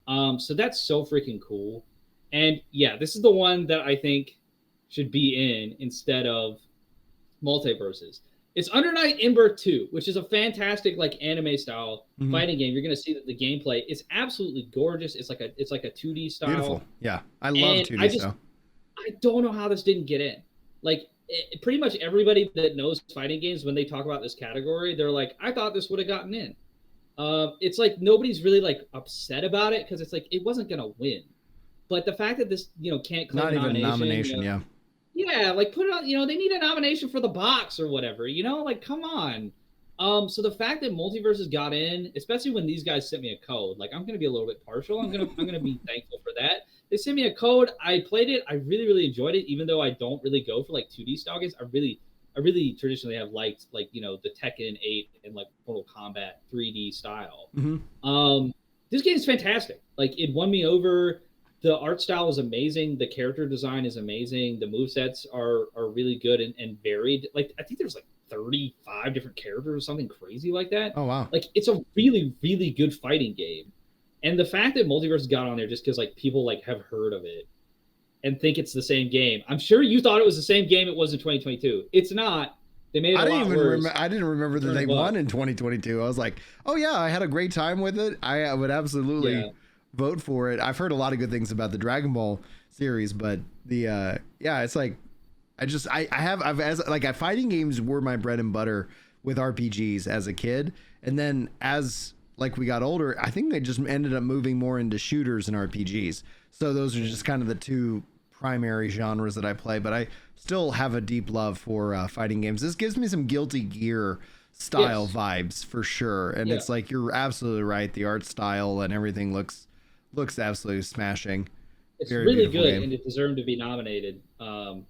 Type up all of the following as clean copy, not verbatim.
So that's so freaking cool. And yeah, this is the one that I think should be in instead of multiverses. It's Under Night In-Birth 2, which is a fantastic like anime style Mm-hmm. fighting game. You're gonna see that the gameplay is absolutely gorgeous. It's like a 2D Beautiful. style. Yeah, I love And 2D style. I don't know how this didn't get in. Like pretty much everybody that knows fighting games, when they talk about this category, they're like, I thought this would have gotten in. It's like nobody's really like upset about it because it's like it wasn't gonna win. But the fact that this can't claim Not a even a nomination, nomination. Yeah. yeah, like put it on. They need a nomination for the box or whatever. Like come on. So the fact that multiverses got in, especially when these guys sent me a code, like I'm gonna be a little bit partial. I'm gonna be thankful for that. They sent me a code. I played it. I really really enjoyed it, even though I don't really go for like 2D style games. I really traditionally have liked like the Tekken 8 and like Mortal Kombat 3D style. This game is fantastic. Like it won me over. The art style is amazing. The character design is amazing. The movesets are really good and varied. Like I think there's like 35 different characters or something crazy like that. Oh wow. Like it's a really really good fighting game. And the fact that Multiverse got on there just because like people like have heard of it and think it's the same game. I'm sure you thought it was the same game it was in 2022. It's not. They made it a lot worse. I didn't remember that they won in 2022. I was like, oh yeah, I had a great time with it. I would absolutely vote for it. I've heard a lot of good things about the Dragon Ball series, but it's like fighting games were my bread and butter with RPGs as a kid, and then as like we got older, I think they just ended up moving more into shooters and RPGs. So those are just kind of the two primary genres that I play, but I still have a deep love for fighting games. This gives me some Guilty Gear style vibes for sure, and it's like you're absolutely right. The art style and everything looks absolutely smashing. It's very really good game. And it deserved to be nominated. And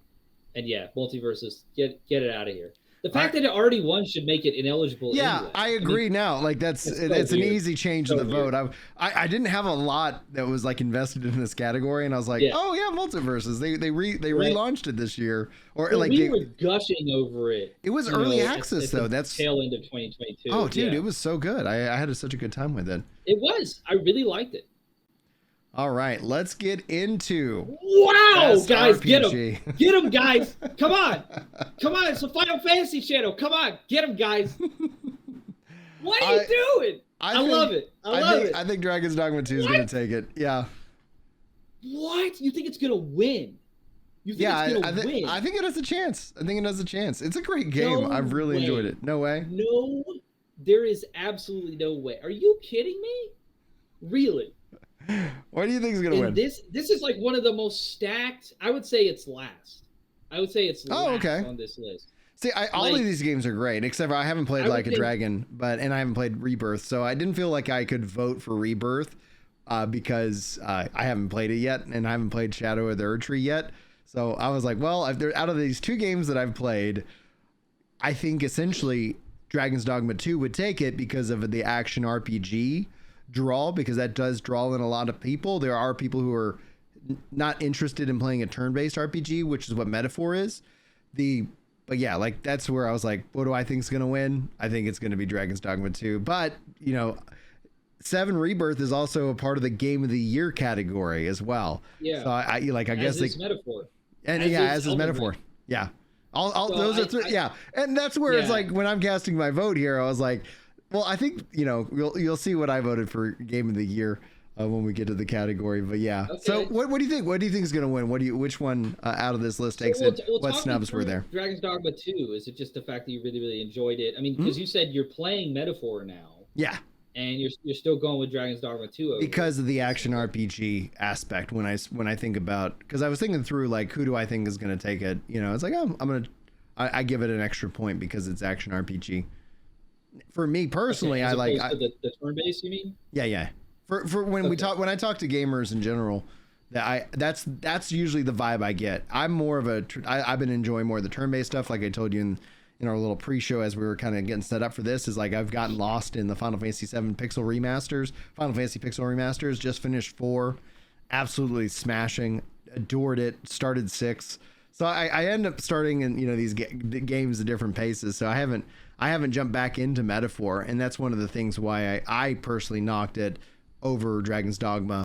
yeah, Multiverses, get it out of here. The fact that it already won should make it ineligible. Yeah, anyway. I agree now. Like it's an easy change to the vote. I didn't have a lot that was like invested in this category, and I was like, oh yeah, Multiverses. They relaunched it this year, or like we were gushing over it. It was early access though. That's tail end of 2022. Oh, dude, it was so good. I had such a good time with it. It was. I really liked it. All right, let's get into guys, get him, guys. Come on, it's a Final Fantasy channel. Come on, get him, guys. What are you doing? I love it. I think Dragon's Dogma 2 is going to take it. Yeah. What? You think it's going to win? You think it's going to win? I think it has a chance. It's a great game. I've really enjoyed it. No way. No, there is absolutely no way. Are you kidding me? Really? What do you think is going to win? This is like one of the most stacked. I would say it's last. On this list. See, all of these games are great, except for I haven't played Like a Dragon, and I haven't played Rebirth, so I didn't feel like I could vote for Rebirth because I haven't played it yet, and I haven't played Shadow of the Erdtree yet. So I was like, well, out of these two games that I've played, I think essentially Dragon's Dogma 2 would take it because of the action RPG draw, because that does draw in a lot of people. There are people who are not interested in playing a turn-based RPG, which is what Metaphor is. But yeah, like that's where I was like, what do I think is going to win? I think it's going to be Dragon's Dogma 2. But, 7 Rebirth is also a part of the Game of the Year category as well. Yeah. So I guess like Metaphor. And as is Metaphor. Yeah. Those are three. Yeah. And that's where it's like when I'm casting my vote here, I was like, well, I think, you'll see what I voted for Game of the Year when we get to the category. But yeah. Okay. So what do you think? What do you think is going to win? Which one out of this list takes it? What snubs were there? Dragon's Dogma 2. Is it just the fact that you really, really enjoyed it? I mean, because you said you're playing Metaphor now. Yeah. And you're still going with Dragon's Dogma 2 because of the action RPG aspect. When I think about, because I was thinking through like, who do I think is going to take it? It's like, I give it an extra point because it's action RPG. For me personally, I like the turn base. You mean? Yeah. For when I talk to gamers in general, that's usually the vibe I get. I'm more of I've been enjoying more of the turn based stuff. Like I told you in our little pre-show as we were kind of getting set up for this, is like I've gotten lost in the Final Fantasy 7 Pixel remasters. Just finished 4, absolutely smashing, adored it. Started 6. So I end up starting in these games at different paces. So I haven't jumped back into Metaphor, and that's one of the things why I personally knocked it over Dragon's Dogma